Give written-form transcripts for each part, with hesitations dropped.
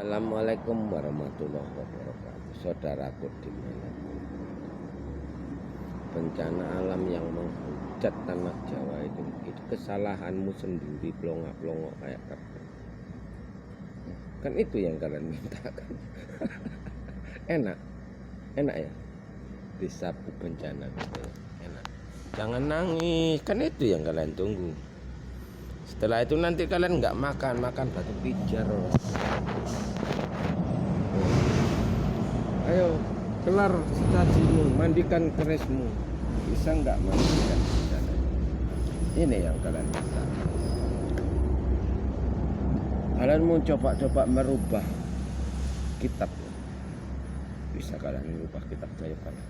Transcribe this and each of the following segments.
Assalamualaikum warahmatullahi wabarakatuh. Saudaraku dimanapun, bencana alam yang menghujat tanah Jawa itu kesalahanmu sendiri, pelongok-pelongok kayak kertas. Kan itu yang kalian mintakan. enak ya, disapu bencana gitu ya. Enak. Jangan nangis, kan itu yang kalian tunggu. Setelah itu nanti kalian nggak makan batu pijar. Ayo kelar cacimu, mandikan kerismu. Bisa nggak mandikan bencana? Ini yang kalian minta. Kalian mau coba merubah kitab. Bisa kalian merubah kitab Jayapala.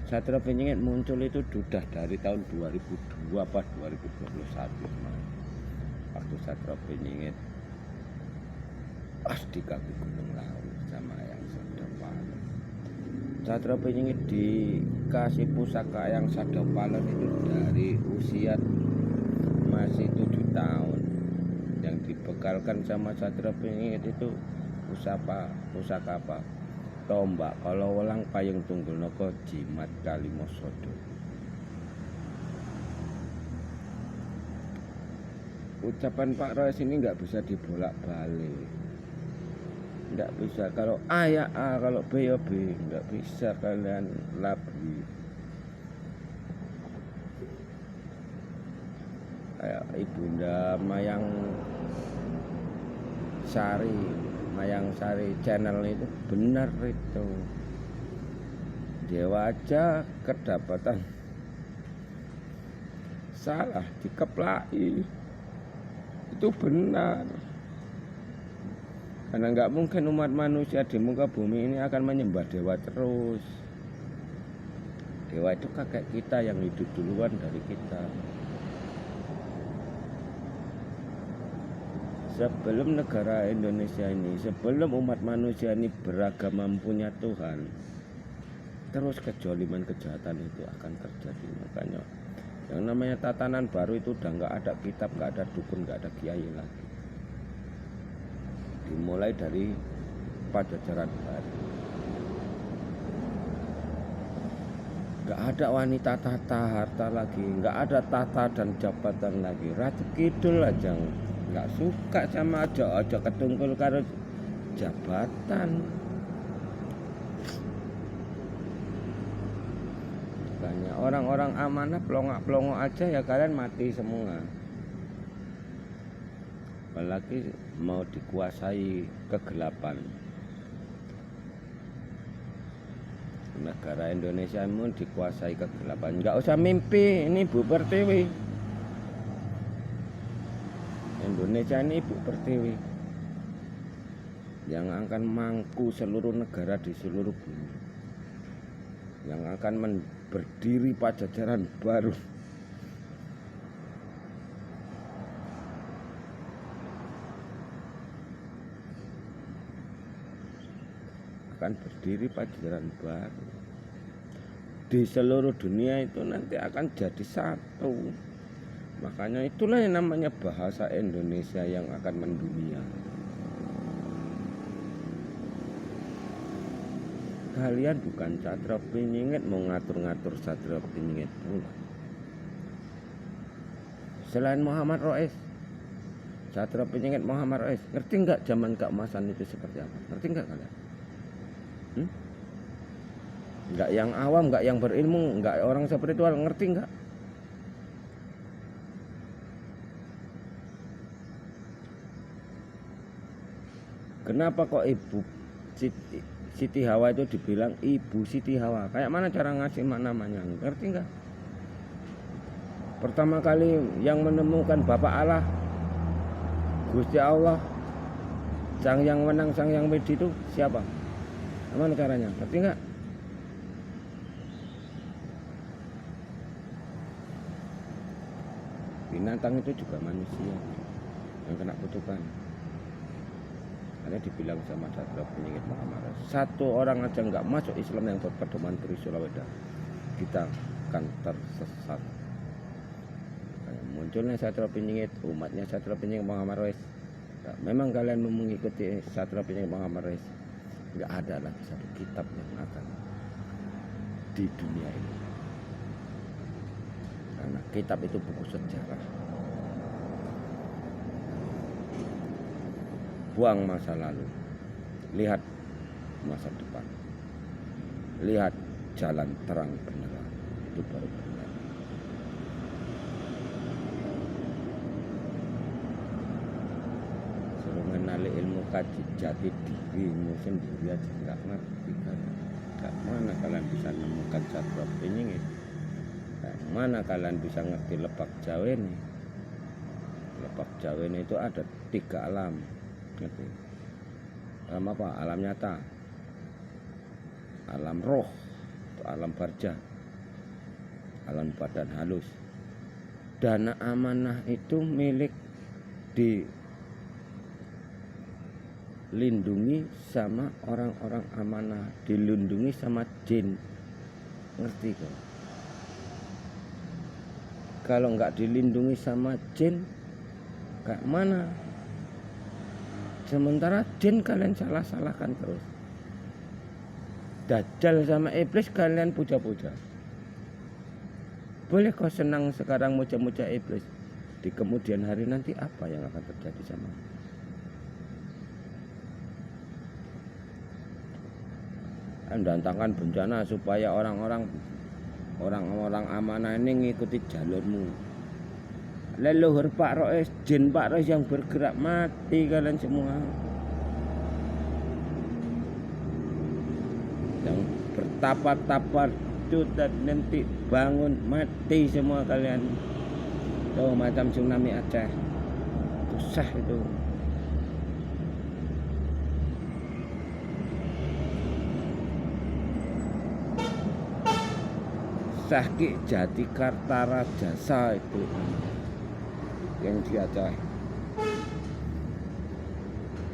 Satria Piningit muncul itu sudah dari tahun 2002 apa 2021 waktu Satria Piningit pas di kaki Gunung Lawu sama yang Sadapalon. Satria Piningit dikasih pusaka yang Sadapalon itu dari usia masih 7 tahun. Yang dibekalkan sama Satria Piningit itu pusaka apa? Tombak kalau welang payung tunggul noko jimat kalimosodo. Ucapan Pak Roes ini nggak bisa dibolak-balik, nggak bisa kalau A ya A, kalau B ya B, nggak bisa kalian labri. Kayak Ibunda Mayang Sari channel itu benar itu. Dewa aja kedapatan salah dikeplai. Itu benar. Karena nggak mungkin umat manusia di muka bumi ini akan menyembah dewa terus. Dewa itu kakek kita yang hidup duluan dari kita. Sebelum negara Indonesia ini, sebelum umat manusia ini beragama punya Tuhan, terus kejoliman kejahatan itu akan terjadi. Makanya yang namanya tatanan baru itu udah nggak ada kitab, nggak ada dukun, nggak ada kiai lagi. Dimulai dari Pajajaran baru. Nggak ada wanita tata harta lagi, nggak ada tata dan jabatan lagi. Ratu Kidul aja nggak suka sama aja ketungkul karo jabatan. Banyak orang-orang amanah pelongok aja ya kalian mati semua. Apalagi mau dikuasai kegelapan. Negara Indonesia mau dikuasai kegelapan. Nggak usah mimpi, ini Bu Pertiwi. Indonesia ini Ibu Pertiwi yang akan mangku seluruh negara di seluruh bumi, yang akan berdiri Pajajaran baru. Akan berdiri Pajajaran baru di seluruh dunia, itu nanti akan jadi satu. Makanya itulah yang namanya bahasa Indonesia yang akan mendunia. Kalian bukan Satria Piningit mau ngatur-ngatur Satria Piningit pula. Selain Muhammad Roes, Satria Piningit Muhammad Roes, ngerti nggak zaman keemasan itu seperti apa? Ngerti nggak kalian? Nggak yang awam, nggak yang berilmu, nggak orang spiritual, ngerti nggak? Kenapa kok Ibu Siti Hawa itu dibilang Ibu Siti Hawa? Kayak mana cara ngasih namanya? Ngerti nggak? Pertama kali yang menemukan Bapak Allah, Gusti Allah, Sang Yang Menang, Sang Yang Medi itu siapa? Gimana caranya? Ngerti nggak? Binatang itu juga manusia yang kena kutukan. Karena dibilang sama Satria Piningit Muhammad, satu orang aja nggak masuk Islam yang berpedoman Trisula Weda, kita akan tersesat. Munculnya Satria Piningit, umatnya Satria Piningit Muhammad Roes Nah, memang kalian mau mengikuti Satria Penyihir Muhammad Rais, nggak ada lagi satu kitab yang akan di dunia ini. Karena kitab itu buku sejarah. Buang masa lalu, lihat masa depan, lihat jalan terang beneran, itu baru benar. Suruh mengenali ilmu kaji jati dirimu sendiri aja nggak ngerti kan? Nggak mana kalian bisa nemukan Satria Penyihir? Nggak mana kalian bisa ngerti Lebak Jawen? Lebak Jawen itu ada 3 alam. Ngerti? Alam apa? Alam nyata, alam roh, alam barja, alam badan halus. Dana amanah itu milik dilindungi sama orang-orang amanah, dilindungi sama jin. Ngerti kok? Kalau nggak dilindungi sama jin, kayak mana? Sementara jin kalian salah-salahkan terus. Dajjal sama iblis kalian puja-puja. Boleh kau senang sekarang muja-muja iblis, di kemudian hari nanti apa yang akan terjadi sama? Mendatangkan bencana supaya orang-orang amanah ini ngikuti jalurmu. Leluhur Pak Rois, jin Pak Rois yang bergerak, mati kalian semua. Yang bertapa-tapa itu dan nanti bangun, mati semua kalian. Tuh macam tsunami Aceh, susah itu. Sahki Jatikarta Rajasa itu yang di Aceh,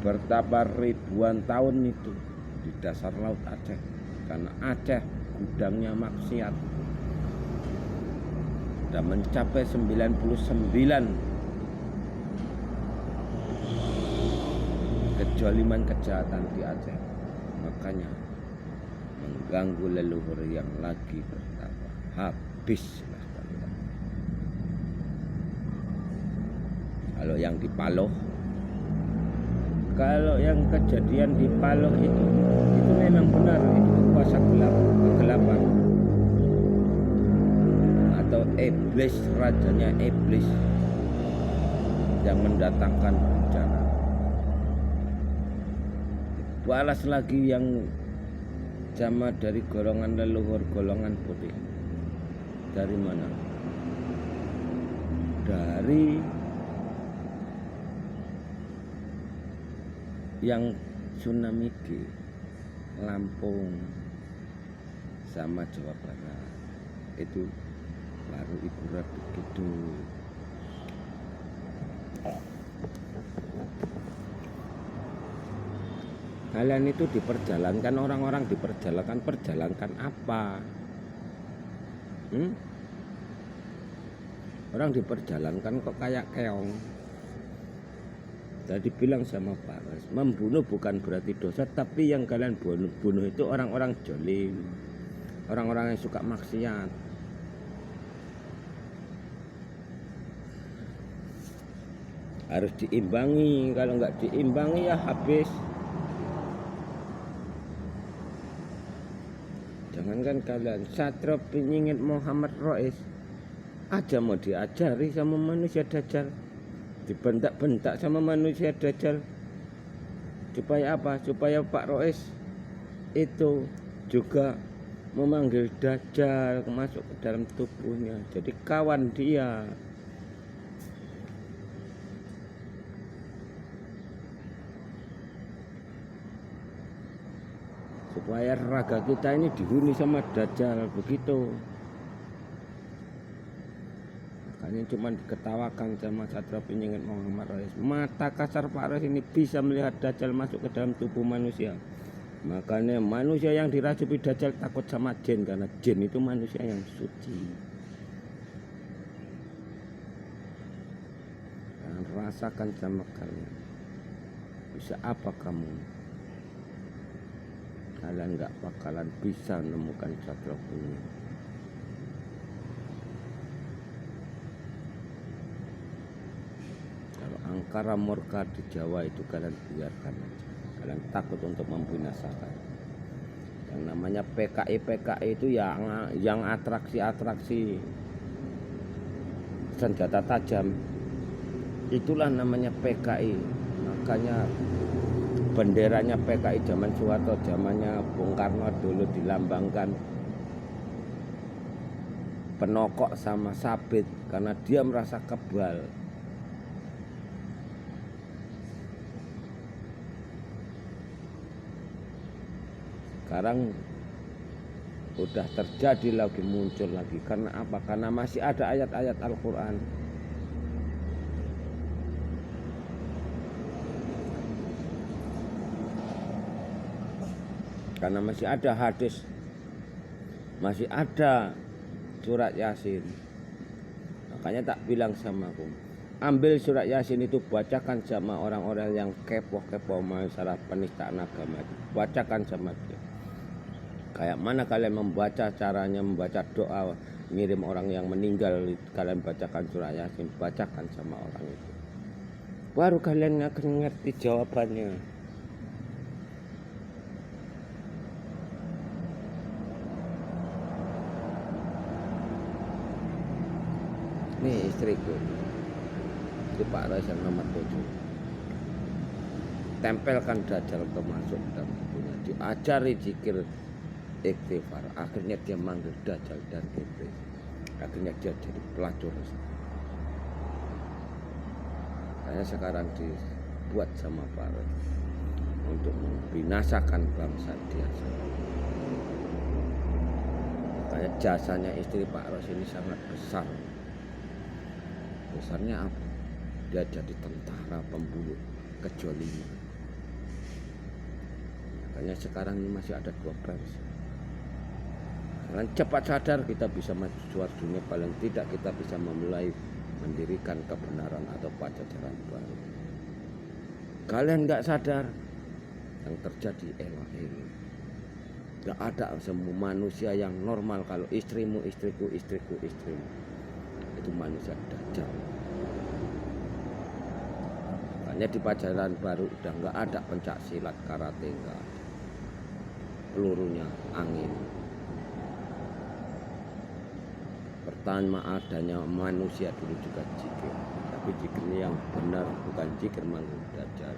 bertapa ribuan tahun itu di dasar laut Aceh, karena Aceh gudangnya maksiat. Dan mencapai 99 kejoliman kejahatan di Aceh. Makanya mengganggu leluhur yang lagi bertapa, habis. Kalau yang di Paloh, kalau yang kejadian di Paloh itu memang benar, itu kuasa kegelapan atau iblis, rajanya iblis yang mendatangkan bencana. Balas lagi yang sama dari golongan leluhur, golongan putih. Dari mana? Dari yang tsunami di Lampung sama Jawa Barat itu baru Ibu Ratu gitu. Kalian itu diperjalankan orang-orang, perjalankan apa? Orang diperjalankan kok kayak keong. Tadi bilang sama Pak Ras, membunuh bukan berarti dosa, tapi yang kalian bunuh itu orang-orang jolim, orang-orang yang suka maksiat. Harus diimbangi, kalau nggak diimbangi ya habis. Jangankan kalian, Satria Penyihir Muhammad Rais aja mau diajari sama manusia Dajjal, dibentak-bentak sama manusia Dajjal. Supaya apa? Supaya Pak Rois itu juga memanggil Dajjal masuk ke dalam tubuhnya, jadi kawan dia. Supaya raga kita ini dihuni sama Dajjal, begitu. Makanya cuma diketawakan sama Satria Penyihir Muhammad Rais. Mata kasar Pak Rais ini bisa melihat Dajjal masuk ke dalam tubuh manusia. Makanya manusia yang diracupi Dajjal takut sama jin, karena jin itu manusia yang suci. Dan rasakan sama kalian. bisa apa kamu? Kalian nggak bakalan bisa menemukan Satria Kuning. Kalau angkara murka di Jawa itu kalian biarkan aja. Kalian takut untuk membinasakan. Yang namanya PKI itu yang atraksi senjata tajam. Itulah namanya PKI. Makanya benderanya PKI zaman Soeharto, zamannya Bung Karno dulu dilambangkan penokok sama sabit karena dia merasa kebal. Sekarang udah terjadi lagi, muncul lagi. Karena apa? Karena masih ada ayat-ayat Al-Quran. Karena masih ada hadis, masih ada surat Yasin. Makanya tak bilang sama aku, ambil surat Yasin itu, bacakan sama orang-orang yang kepo-kepo masalah penistaan agama itu. Bacakan sama dia. Kayak mana kalian membaca, caranya membaca doa, ngirim orang yang meninggal, kalian bacakan surat Yasin, bacakan sama orang itu. Baru kalian akan ngerti jawabannya. Nih istriku, itu Pak Rais yang nomor 7. Tempelkan Dajjal termasuk dalam tubuhnya, diajari zikir istighfar. Akhirnya dia manggil Dajjal dan Iblis. Akhirnya dia jadi pelacur. Saya sekarang dibuat sama Pak Rais untuk membinasakan bangsa dia. Makanya jasanya istri Pak Rais ini sangat besar. Besarnya apa? Dia jadi tentara pembunuh kejoliman. Makanya sekarang ini masih ada 2 versi. Kalian cepat sadar, kita bisa maju suara dunia. Paling tidak kita bisa memulai mendirikan kebenaran atau pajajaran baru. Kalian nggak sadar yang terjadi elok-elok. Nggak ada semua manusia yang normal. Kalau istrimu istriku, istriku istrimu, itu manusia Dajjal. Makanya di pajajaran baru udah nggak ada pencak silat, karate, nggak ada. Pelurunya angin. Pertama adanya manusia dulu juga zikir, tapi zikirnya yang benar, bukan zikir manggil Dajjal.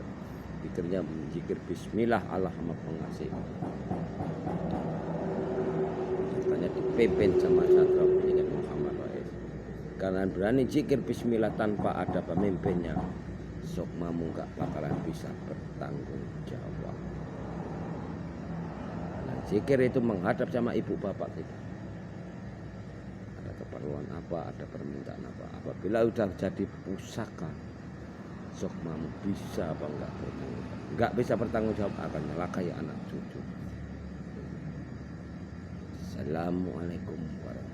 Zikirnya zikir Bismillah, Allah Maha Pengasih. Makanya dipimpin sama Satria Kuning Muhammad Rais. Kalian berani zikir Bismillah tanpa ada pemimpinnya, sukmamu gak bakalan bisa bertanggung jawab. Nah, zikir itu menghadap sama ibu bapak kita. Ada keperluan apa, ada permintaan apa. Apabila udah jadi pusaka, sukmamu bisa apa enggak bertanggung jawab. Enggak bisa bertanggung jawab, akan nyelakai anak cucu. Assalamualaikum warahmatullahi wabarakatuh.